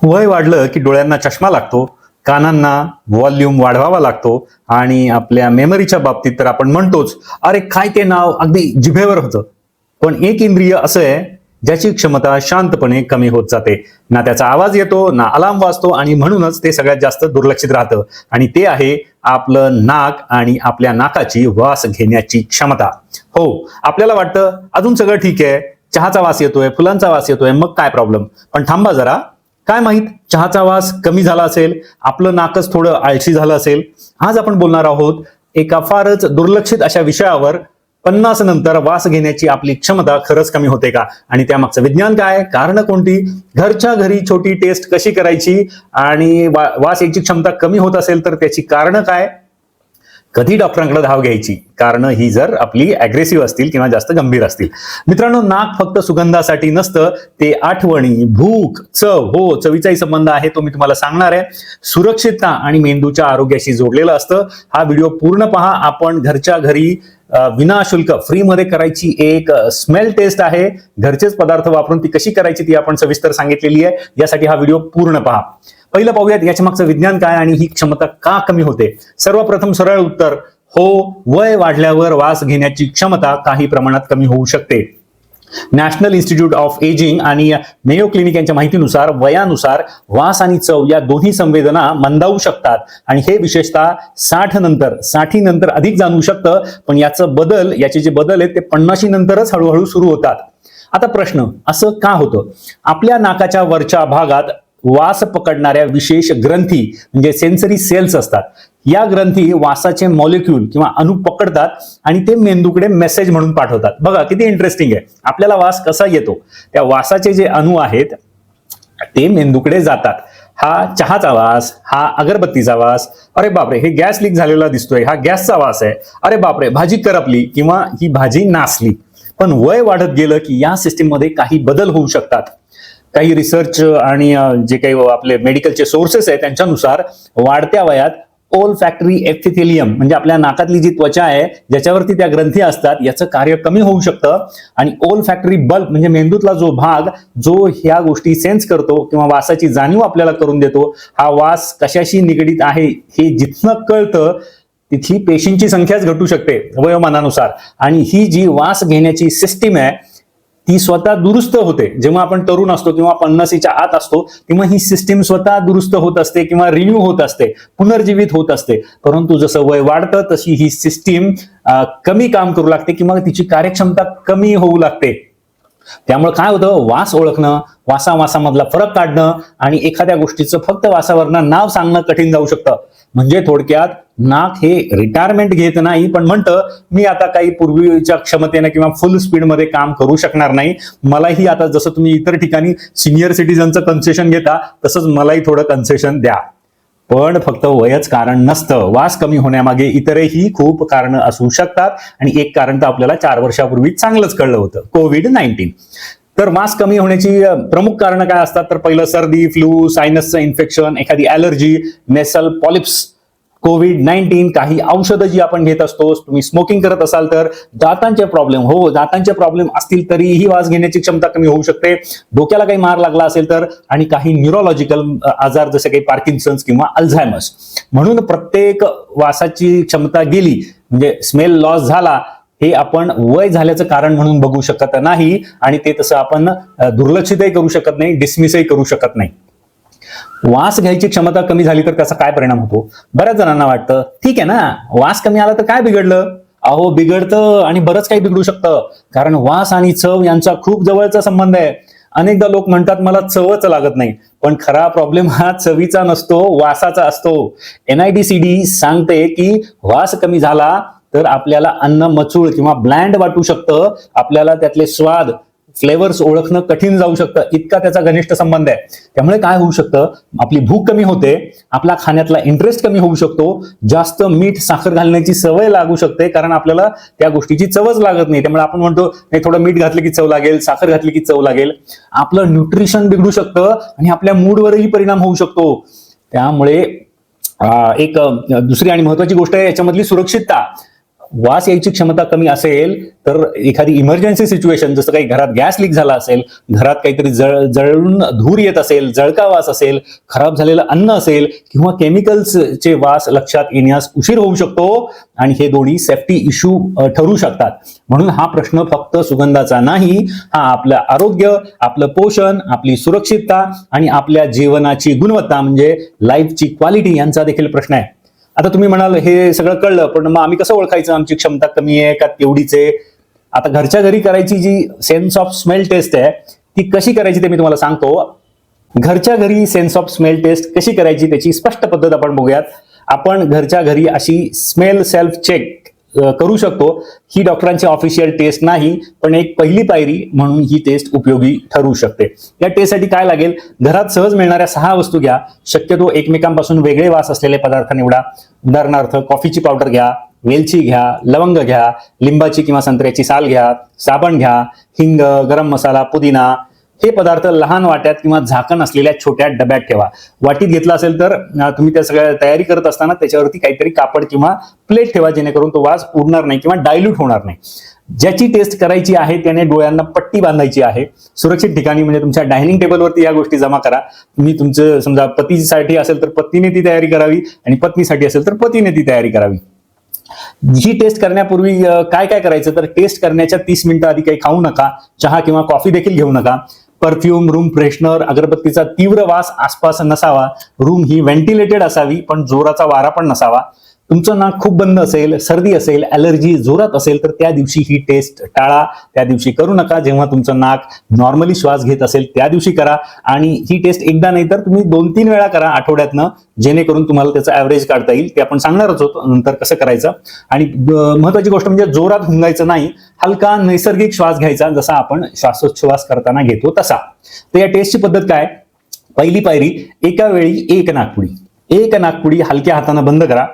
वय वाढलं की डोळ्यांना चष्मा लागतो, कानांना व्हॉल्यूम वाढवावा लागतो आणि आपल्या मेमरीच्या बाबतीत तर आपण म्हणतोच, अरे काय ते नाव अगदी जिभेवर होतं. पण एक इंद्रिय असं आहे ज्याची क्षमता शांतपणे कमी होत जाते. ना त्याचा आवाज येतो, ना अलार्म वाजतो आणि म्हणूनच ते सगळ्यात जास्त दुर्लक्षित राहतं. आणि ते आहे आपलं नाक आणि आपल्या नाकाची वास घेण्याची क्षमता. हो, आपल्याला वाटतं अजून सगळं ठीक आहे, चहाचा वास येतोय, फुलांचा वास येतोय, मग काय प्रॉब्लेम. पण थांबा जरा, काय माहित चहाचा वास कमी झाला असेल, आपलं नाकच थोडं आळशी झालं असेल. आज आपण बोलणार आहोत एका फारच दुर्लक्षित अशा विषयावर, 50 नंतर वास घेण्याची आपली क्षमता खरंच कमी होते का, आणि त्यामागचं विज्ञान काय, कारण कोणती, घरच्या घरी छोटी टेस्ट कशी करायची, आणि वास याची क्षमता कमी होत असेल तर त्याची कारणं काय, कधी डॉक्टरांकडे धाव घ्यायची, कारण ही जर आपली अग्रेसिव्ह असतील किंवा जास्त गंभीर असतील. मित्रांनो, नाक फक्त सुगंधासाठी नसतं, ते आठवणी, भूक, चव, हो चवीचाही संबंध आहे, तो मी तुम्हाला सांगणार आहे. सुरक्षितता आणि मेंदूच्या आरोग्याशी जोडलेलं असतं. हा व्हिडिओ पूर्ण पहा. आपण घरच्या घरी विनाशुल्क फ्री मध्ये करायची एक स्मेल टेस्ट आहे. घरचेच पदार्थ वापरून ती कशी करायची ती आपण सविस्तर सांगितलेली आहे. यासाठी हा व्हिडिओ पूर्ण पहा. पहिलं पाहूयात याच्या मागचं विज्ञान काय आणि ही क्षमता का कमी होते. सर्वप्रथम सरळ उत्तर, हो, वय वाढल्यावर वास घेण्याची क्षमता काही प्रमाणात कमी होऊ शकते. नॅशनल इन्स्टिट्यूट ऑफ एजिंग आणि मेयो क्लिनिक यांच्या माहितीनुसार वयानुसार वास आणि चव या दोन्ही संवेदना मंदावू शकतात आणि हे विशेषतः 60 नंतर अधिक जाणवू शकतं. पण याचे जे बदल आहेत ते 50 नंतरच हळूहळू सुरू होतात. आता प्रश्न, असं का होतं. आपल्या नाकाच्या वरच्या भागात वास पकडणाऱ्या विशेष ग्रंथी म्हणजे सेन्सरी सेल्स असतात. या ग्रंथी वासाचे मॉलिक्यूल किंवा अणू पकडतात आणि ते मेंदूकडे मेसेज म्हणून पाठवतात. बघा किती इंटरेस्टिंग आहे. आपल्याला वास कसा येतो, त्या वासाचे जे अणू आहेत ते मेंदूकडे जातात. हा चहाचा वास, हा अगरबत्तीचा वास, अरे बापरे हे गॅस लीक झालेला दिसतोय, हा गॅसचा वास आहे, अरे बापरे भाजी करपली किंवा ही भाजी नासली. पण वय वाढत गेलं की या सिस्टीम मध्ये काही बदल होऊ शकतात. काही रिसर्च आणि जे काही आपले मेडिकलचे सोर्सेस आहेत त्यांच्यानुसार वाढत्या वयात ओल्फॅक्टरी एपिथेलियम म्हणजे आपल्या नाकातली जी त्वचा आहे ज्याच्यावरती त्या ग्रंथी असतात याचं कार्य कमी होऊ शकतं. आणि ओल्फॅक्टरी बल्ब म्हणजे मेंदूतला जो भाग जो ह्या गोष्टी सेन्स करतो किंवा वासाची जाणीव आपल्याला करून देतो, हा वास कशाशी निगडीत आहे हे जिथनं कळतं तिथली पेशींची संख्याच घटू शकते वयोमानानुसार. आणि ही जी वास घेण्याची सिस्टीम आहे ती स्वतः दुरुस्त होते. जेव्हा आपण तरुण असतो किंवा 50च्या आत असतो तेव्हा ही सिस्टीम स्वतः दुरुस्त होत असते किंवा रिन्यू होत असते, पुनर्जीवित होत असते. परंतु जसं वय वाढतं तशी ही सिस्टीम कमी काम करू लागते किंवा तिची कार्यक्षमता कमी होऊ लागते. त्यामुळे काय होतं, वास ओळखणं, वासामधला फरक काढणं आणि एखाद्या गोष्टीचं फक्त वासावरनं नाव सांगणं कठीण जाऊ शकतं. म्हणजे थोडक्यात नाक हे रिटायरमेंट घेत नाही, पण म्हणतं मी आता काही पूर्वीच्या क्षमतेने किंवा फुल स्पीडमध्ये काम करू शकणार नाही. मलाही आता जसं तुम्ही इतर ठिकाणी सिनियर सिटीजनचं कन्सेशन घेता तसंच मलाही थोडं कन्सेशन द्या. पण फक्त वयच कारण नसतं. वास कमी होण्यामागे इतरही खूप कारणं असू शकतात आणि एक कारण तर आपल्याला 4 वर्षापूर्वी चांगलंच कळलं होतं, कोविड-19. तर वास कमी होण्याची प्रमुख कारणं काय असतात, तर पहिलं सर्दी, फ्लू, सायनसचं इन्फेक्शन, एखादी ॲलर्जी, नेसल पॉलिप्स, कोविड-19, काही औषधं जी आपण घेत असतो, तुम्ही स्मोकिंग करत असाल तर, दातांचे प्रॉब्लेम, हो दातांचे प्रॉब्लेम असतील तरीही वास घेण्याची क्षमता कमी होऊ शकते, डोक्याला काही मार लागला असेल तर, आणि काही न्यूरोलॉजिकल आजार जसे काही पार्किन्सन्स किंवा अल्झायमर्स. म्हणून प्रत्येक वासाची क्षमता गेली म्हणजे स्मेल लॉस झाला हे आपण वय झाल्याचं कारण म्हणून बघू शकत नाही आणि ते तसं आपण दुर्लक्षितही करू शकत नाही, डिसमिसही करू शकत नाही. वास घ्यायची क्षमता कमी झाली तर त्याचा काय परिणाम होतो. बऱ्याच जणांना वाटतं ठीक आहे ना, वास कमी आला तर काय बिघडलं. अहो बिघडतं आणि बरंच काही बिघडू शकतं, कारण वास आणि चव यांचा खूप जवळचा संबंध आहे. अनेकदा लोक म्हणतात मला चवच लागत नाही, पण खरा प्रॉब्लेम हा चवीचा नसतो, वासाचा असतो. NIDCD सांगते की वास कमी झाला तर आपल्याला अन्न मचूळ किंवा ब्लँड वाटू शकतं, आपल्याला त्यातले स्वाद फ्लेवर्स ओळखणं कठीण जाऊ शकतं, इतका त्याचा घनिष्ठ संबंध आहे. त्यामुळे काय होऊ शकतं, आपली भूक कमी होते, आपला खाण्यातला इंटरेस्ट कमी होऊ शकतो, जास्त मीठ साखर घालण्याची सवय लागू शकते कारण आपल्याला त्या गोष्टीची चवच लागत नाही. त्यामुळे आपण म्हणतो नाही थोडं मीठ घातलं की चव लागेल, साखर घातली की चव लागेल. आपलं न्यूट्रिशन बिघडू शकतं आणि आपल्या मूडवरही परिणाम होऊ शकतो. त्यामुळे एक दुसरी आणि महत्वाची गोष्ट आहे याच्यामधली सुरक्षितता. वास यायची क्षमता कमी असेल तर एखादी इमर्जन्सी सिच्युएशन, जसं काही घरात गॅस लीक झाला असेल, घरात काहीतरी जळून धूर येत असेल, जळका वास असेल, खराब झालेलं अन्न असेल किंवा केमिकल्सचे वास लक्षात येण्यास उशीर होऊ शकतो आणि हे दोन्ही सेफ्टी इश्यू ठरू शकतात. म्हणून हा प्रश्न फक्त सुगंधाचा नाही, हा आपलं आरोग्य, आपलं पोषण, आपली सुरक्षितता आणि आपल्या जीवनाची गुणवत्ता म्हणजे लाईफची क्वालिटी यांचा देखील प्रश्न आहे. आता तुम्ही म्हणाल हे सगळं कळलं, पण मग आम्ही कसं ओळखायचं आमची क्षमता कमी आहे का तेवढीच आहे? आता घरच्या घरी करायची जी सेन्स ऑफ स्मेल टेस्ट आहे ती कशी करायची ते मी तुम्हाला सांगतो. घरच्या घरी सेन्स ऑफ स्मेल टेस्ट कशी करायची त्याची स्पष्ट पद्धत आपण बघूयात. आपण घरच्या घरी अशी स्मेल सेल्फ चेक करू शकतो. ही डॉक्टरांची ऑफिशियल टेस्ट नाही, पण एक पहिली पायरी म्हणून ही टेस्ट उपयोगी ठरू शकते. या टेस्टसाठी काय लागेल? घरात सहज मिळणाऱ्या 6 वस्तू घ्या. शक्यतो एकमेकांपासून वेगळे वास असलेले पदार्थ निवडा. उदाहरणार्थ कॉफीची पावडर घ्या, वेलची घ्या, लवंग घ्या, लिंबाची किंवा संत्र्याची साल घ्या, साबण घ्या, हिंग, गरम मसाला, पुदिना. हे पदार्थ लहान वाट्यात किंवा झाकण असलेल्या छोट्या डब्यात ठेवा. वाटीत घेतला असेल तर तुम्ही त्या सगळ्या तयारी करत असताना त्याच्यावरती काहीतरी कापड किंवा प्लेट ठेवा, जेणेकरून तो वास उडणार नाही किंवा डायल्यूट होणार नाही. ज्याची टेस्ट करायची आहे त्याने डोळ्यांना पट्टी बांधायची आहे. सुरक्षित ठिकाणी म्हणजे तुमच्या डायनिंग टेबलवरती या गोष्टी जमा करा. तुम्ही तुमचं समजा पतीसाठी असेल तर पत्नीने ती तयारी करावी आणि पत्नीसाठी असेल तर पतीने ती तयारी करावी. ही टेस्ट करण्यापूर्वी काय काय करायचं तर टेस्ट करण्याच्या 30 मिनिटं आधी काही खाऊ नका. चहा किंवा कॉफी देखील घेऊ नका. परफ्यूम, रूम फ्रेशनर, अगरबत्तीचा तीव्र वास आसपास नसावा. रूम ही व्हेंटिलेटेड असावी, पण जोराचा वारा पण नसावा. तुमचं नाक खूप बंद असेल, सर्दी असेल, ॲलर्जी जोरात असेल तर त्या दिवशी ही टेस्ट टाळा. त्या दिवशी करू नका. जेव्हा तुमचं नाक नॉर्मली श्वास घेत असेल त्या दिवशी करा. आणि ही टेस्ट एकदा नाही तर तुम्ही 2-3 वेळा करा आठवड्यातनं, जेणेकरून तुम्हाला त्याचं ॲव्हरेज काढता येईल. ते आपण सांगणारच होतो नंतर कसं करायचं. आणि महत्वाची गोष्ट म्हणजे जोरात हुंगायचं नाही, हलका नैसर्गिक श्वास घ्यायचा, जसा आपण श्वासोच्छवास करताना घेतो तसा. तर या टेस्टची पद्धत काय? पहिली पायरी, एका वेळी एक नाकपुडी. एक नाकपुडी हलक्या हाताने बंद करा.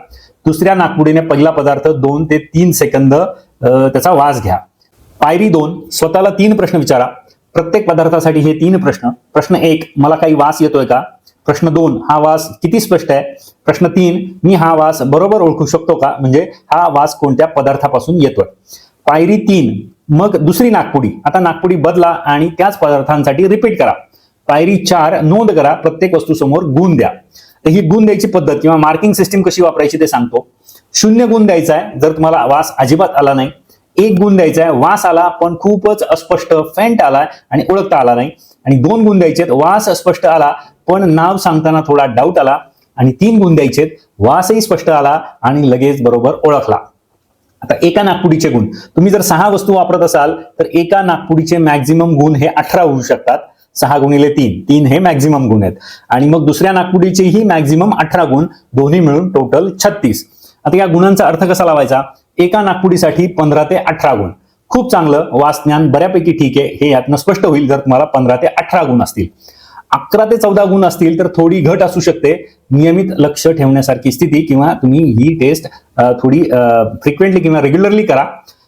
दुसऱ्या नाकपुडीने पहिला पदार्थ 2 ते 3 सेकंद त्याचा वास घ्या. पायरी 2, स्वतःला 3 प्रश्न विचारा. प्रत्येक पदार्थासाठी हे 3 प्रश्न. प्रश्न 1, मला काही वास येतोय का? प्रश्न 2, हा वास किती स्पष्ट आहे? प्रश्न 3, मी हा वास बरोबर ओळखू शकतो का? म्हणजे हा वास कोणत्या पदार्थापासून येतोय. पायरी 3, मग दुसरी नाकपुडी. आता नाकपुडी बदला आणि त्याच पदार्थांसाठी रिपीट करा. पायरी 4, नोंद करा. प्रत्येक वस्तूसमोर गुण द्या. तर ही गुण द्यायची पद्धत किंवा मार्किंग सिस्टीम कशी वापरायची ते सांगतो. 0 गुण द्यायचा आहे जर तुम्हाला वास अजिबात आला नाही. 1 गुण द्यायचा आहे, वास आला पण खूपच अस्पष्ट, फेंट आला आणि ओळखता आला नाही. आणि 2 गुण द्यायचे, वास स्पष्ट आला पण नाव सांगताना थोडा डाऊट आला. आणि 3 गुण द्यायचे, वासही स्पष्ट आला आणि लगेच बरोबर ओळखला. आता एका नाकपुडीचे गुण, तुम्ही जर 6 वस्तू वापरत असाल तर एका नाकपुडीचे मॅक्झिमम गुण हे 18 होऊ शकतात. 6 गुणिले 3 हे मॅक्झिमम गुण आहेत. आणि मग दुसऱ्या नाकपुडीचेही मॅक्झिमम 18 गुण, दोन्ही मिळून टोटल 36. आता या गुणांचा अर्थ कसा लावायचा? एका नाकपुडीसाठी 15 ते 18 गुण. खूप चांगलं, वास ज्ञान बऱ्यापैकी ठीक आहे, हे यातनं स्पष्ट होईल जर तुम्हाला 15 ते 18 गुण असतील. 11 ते 14 गुण असतील तर थोडी घट असू शकते. नियमित लक्ष ठेवण्यासारखी स्थिती किंवा तुम्ही ही टेस्ट थोडी फ्रिक्वेंटली किंवा रेग्युलरली करा.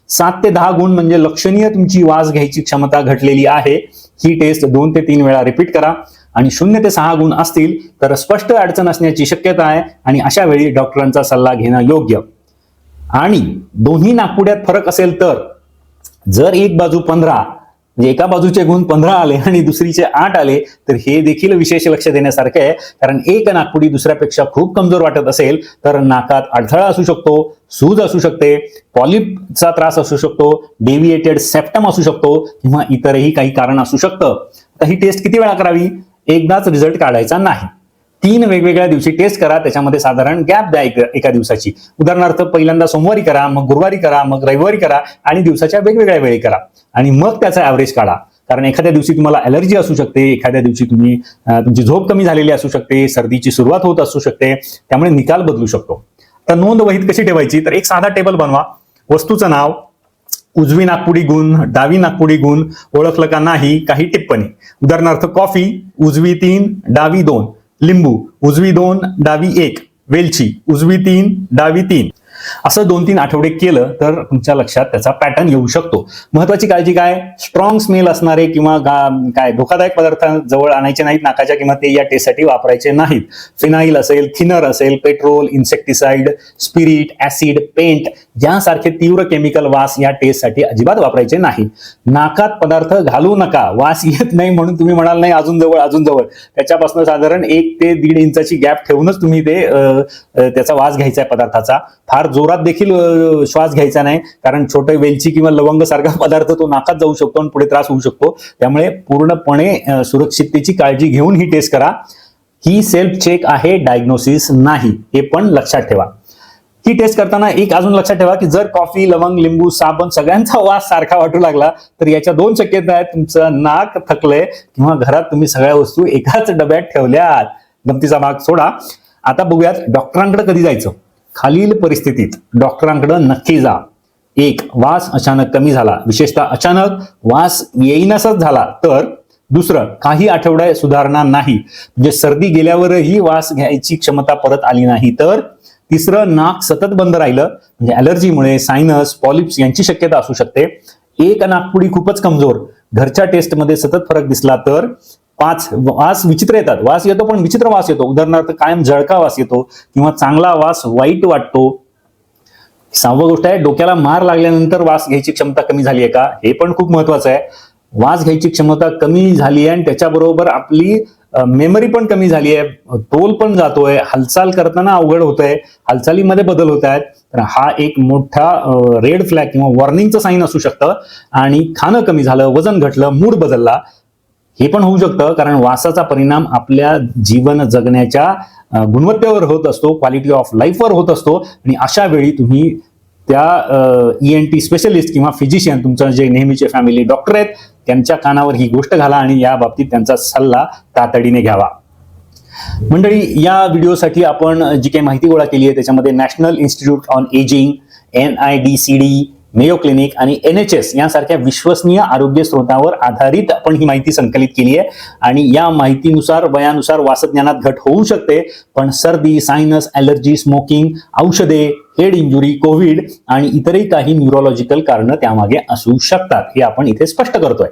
7 ते 10 गुण म्हणजे लक्षणीय तुमची वास घ्यायची क्षमता घटलेली आहे. ही टेस्ट 2 ते 3 वेळा रिपीट करा. आणि 0 ते 6 गुण असतील तर स्पष्ट अडचण असण्याची शक्यता आहे आणि अशा वेळी डॉक्टरांचा सल्ला घेणं योग्य. आणि दोन्ही नाकपुड्यात फरक असेल तर जर एक बाजू 15 म्हणजे एका बाजूचे गुण 15 आले आणि दुसरीचे 8 आले तर हे देखील विशेष लक्ष देण्यासारखं आहे. कारण एक नाकपुडी दुसऱ्यापेक्षा खूप कमजोर वाटत असेल तर नाकात अडथळा असू शकतो, सूज असू शकते, पॉलिपचा त्रास असू शकतो, डेव्हिएटेड सेप्टम असू शकतो किंवा इतरही काही कारण असू शकतं. तर ही टेस्ट किती वेळा करावी? एकदाच रिझल्ट काढायचा नाही. 3 वेगवेगळ्या दिवशी टेस्ट करा. त्याच्यामध्ये साधारण गॅप द्या एका दिवसाची. उदाहरणार्थ पहिल्यांदा सोमवारी करा, मग गुरुवारी करा, मग रविवारी करा आणि दिवसाच्या वेगवेगळ्या वेळी करा. आणि मग त्याचा ॲव्हरेज काढा. कारण एखाद्या दिवशी तुम्हाला ॲलर्जी असू शकते, एखाद्या दिवशी तुमची झोप कमी झालेली असू शकते, सर्दीची सुरुवात होत असू शकते, त्यामुळे निकाल बदलू शकतो. तर नोंद वहीत कशी ठेवायची? तर एक साधा टेबल बनवा. वस्तूचं नाव, उजवी नाकपुडी गुण, डावी नाकपुडी गुण, ओळखलं का नाही, काही टिप्पणी. उदाहरणार्थ कॉफी, उजवी 3, डावी 2. लिंबू, उजवी 2, डावी 1. वेलची, उजवी 3, डावी 3. असं 2-3 आठवडे केलं तर तुमच्या लक्षात त्याचा पॅटर्न येऊ शकतो. महत्वाची काळजी काय, स्ट्रॉंग स्मेल असणारे किंवा काय धोकादायक पदार्थ जवळ आणायचे नाहीत नाकाच्या, किंवा ते या टेस्टसाठी वापरायचे नाहीत. फिनाईल असेल, थिनर असेल, petrol, insecticide, spirit, acid, paint यासारखे तीव्र केमिकल वास या टेस्टसाठी अजिबात वापरायचे नाही. नाकात पदार्थ घालू नका. वास येत नाही म्हणून तुम्ही म्हणाल नाही अजून जवळ, त्याच्यापासून साधारण 1 ते 1.5 इंचाची गॅप ठेवूनच तुम्ही त्याचा वास घ्यायचा आहे पदार्थाचा. फार जोरात देखील श्वास घ्यायचा नाही, कारण छोटे वेलची किंवा लवंग सारखा पदार्थ तो नाकात जाऊ शकतो आणि पुढे त्रास होऊ शकतो. त्यामुळे पूर्णपणे सुरक्षिततेची काळजी घेऊन ही टेस्ट करा. ही सेल्फ चेक आहे, डायग्नोसिस नाही, हे पण लक्षात ठेवा. ही टेस्ट करताना एक अजून लक्षात ठेवा की जर कॉफी, लवंग, लिंबू, साबण सगळ्यांचा वास सारखा वाटू लागला तर याच्या 2 शक्यता आहेत. तुमचं नाक थकलंय किंवा घरात तुम्ही सगळ्या वस्तू एकाच डब्यात ठेवल्यात. गमतीचा भाग सोडा. आता बघूयात डॉक्टरांकडे कधी जायचं. खालील परिस्थितीत डॉक्टरांकडे नक्की जा. 1. वास अचानक कमी झाला, विशेषतः अचानक वास येईनासच झाला तर. 2. काही आठवडे सुधारणा नाही, म्हणजे सर्दी गेल्यावरही वास घ्यायची क्षमता परत आली नाही तर. 3. नाक सतत बंद राहिलं, म्हणजे ॲलर्जीमुळे सायनस, पॉलिप्स यांची शक्यता असू शकते. 1 नाकपुडी खूपच कमजोर, घरच्या टेस्टमध्ये सतत फरक दिसला तर. 5. वास विचित्र येतात, वास येतो पण विचित्र वास येतो, उदाहरणार्थ कायम जळका वास येतो किंवा चांगला वास वाईट वाटतो. 6वी गोष्ट आहे, डोक्याला मार लागल्यानंतर वास घ्यायची क्षमता कमी झाली आहे का, हे पण खूप महत्वाचं आहे. वास घ्यायची क्षमता कमी झाली आहे आणि त्याच्याबरोबर आपली मेमरी पण कमी झाली आहे, तोल पण जातोय, हालचाल करताना अवघड होतंय, हालचालीमध्ये बदल होत आहेत, तर हा एक मोठा रेड फ्लॅग किंवा वॉर्निंगचं साईन असू शकतं. आणि खाणं कमी झालं, वजन घटलं, मूड बदलला, हे पण होऊ शकतं, कारण वासाचा परिणाम आपल्या जीवन जगण्याच्या गुणवत्तेवर होत असतो, क्वालिटी ऑफ लाईफवर होत असतो. आणि अशा वेळी तुम्ही त्या ENT स्पेशलिस्ट किंवा फिजिशियन, तुमचं जे नेहमीचे फॅमिली डॉक्टर आहेत, त्यांच्या कानावर ही गोष्ट घाला आणि या बाबतीत त्यांचा सल्ला तातडीने घ्यावा. मंडळी, या व्हिडिओसाठी आपण जी काही माहिती गोळा केली आहे त्याच्यामध्ये national institute on ageing, NIDCD, Mayo clinic आणि NHS यासारख्या विश्वसनीय आरोग्य स्रोतावर आधारित आपण ही माहिती संकलित केली आहे. आणि या माहितीनुसार वयानुसार वासज्ञानात घट होऊ शकते, पण सर्दी, सायनस, ॲलर्जी, स्मोकिंग, औषधे, हेड इंजुरी, कोविड आणि इतरही काही न्यूरोलॉजिकल कारणं त्यामागे असू शकतात, हे आपण इथे स्पष्ट करतोय.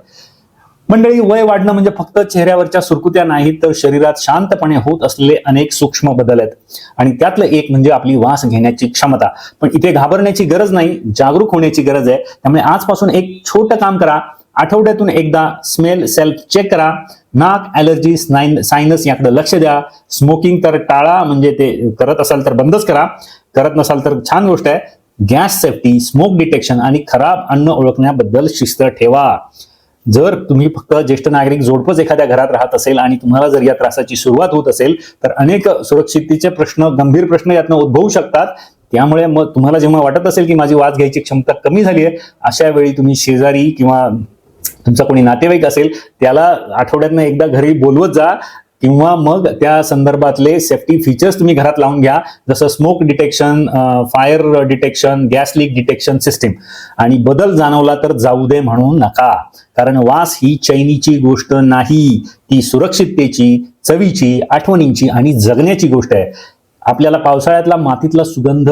मंडळी, वय वाढणं म्हणजे फक्त चेहऱ्यावरच्या सुरकुत्या नाहीत, तर शरीरात शांतपणे होत असलेले अनेक सूक्ष्म बदल आहेत. आणि त्यातलं एक म्हणजे आपली वास घेण्याची क्षमता. पण इथे घाबरण्याची गरज नाही, जागरूक होण्याची गरज आहे. त्यामुळे आजपासून एक छोटं काम करा. आठवड्यातून एकदा स्मेल सेल्फ चेक करा. नाक, ॲलर्जी, सायनस याकडे लक्ष द्या. स्मोकिंग तर टाळा, म्हणजे ते करत असाल तर बंदच करा, करत नसाल तर छान गोष्ट आहे. गॅस सेफ्टी, स्मोक डिटेक्शन आणि खराब अन्न ओळखण्याबद्दल शिस्त ठेवा. जर तुम्ही फक्त ज्येष्ठ नागरिक जोडपच एखाद्या घरात राहत असेल आणि तुम्हाला जर या त्रासाची सुरुवात होत असेल तर अनेक सुरक्षिततेचे प्रश्न, गंभीर प्रश्न यातनं उद्भवू शकतात. त्यामुळे मग तुम्हाला जेव्हा वाटत असेल की माझी वास घ्यायची क्षमता कमी झाली आहे, अशा वेळी तुम्ही शेजारी किंवा तुमचा कोणी नातेवाईक असेल त्याला आठवड्यातनं एकदा घरी बोलवत जा, किंवा मग त्या संदर्भातले सेफ्टी फीचर्स तुम्ही घरात लावून घ्या, जसं smoke detection, fire detection, gas leak detection system. आणि बदल जाणवला तर जाऊ दे म्हणू नका, कारण वास ही चैनीची गोष्ट नाही, ती सुरक्षिततेची, चवीची, आठवणींची आणि जगण्याची गोष्ट आहे. आपल्याला पावसाळ्यातला मातीतला सुगंध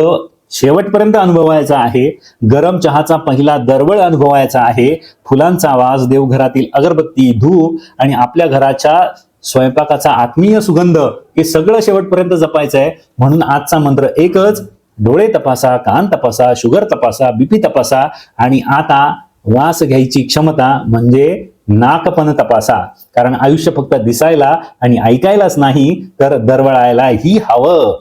शेवटपर्यंत अनुभवायचा आहे, गरम चहाचा पहिला दरवळ अनुभवायचा आहे, फुलांचा वास, देवघरातील अगरबत्ती, धूप आणि आपल्या घराच्या स्वयंपाकाचा आत्मीय सुगंध, हे सगळं शेवटपर्यंत जपायचं आहे. म्हणून आजचा मंत्र एकच: डोळे तपासा, कान तपासा, शुगर तपासा, BP तपासा आणि आता वास घ्यायची क्षमता म्हणजे नाक पण तपासा. कारण आयुष्य फक्त दिसायला आणि ऐकायलाच नाही, तर दरवळायलाही हवं.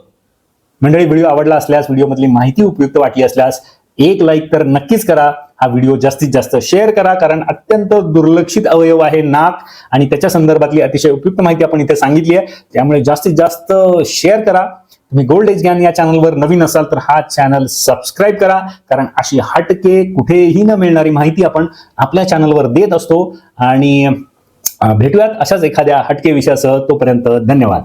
मंडळी, व्हिडिओ आवडला असल्यास, व्हिडिओमधली माहिती उपयुक्त वाटली असल्यास एक लाईक तर नक्कीच करा. हा व्हिडिओ जास्तीत जास्त शेअर करा, कारण अत्यंत दुर्लक्षित अवयव आहे नाक आणि त्याच्या संदर्भातली अतिशय उपयुक्त माहिती आपण इथे सांगितली आहे. त्यामुळे जास्तीत जास्त शेअर करा. तुम्ही गोल्ड एज ज्ञान या चॅनलवर नवीन असाल तर हा चॅनल सबस्क्राईब करा, कारण अशी हटके कुठेही न मिळणारी माहिती आपण आपल्या चॅनलवर देत असतो. आणि भेटूयात अशाच एखाद्या हटके विषयासह. तोपर्यंत धन्यवाद.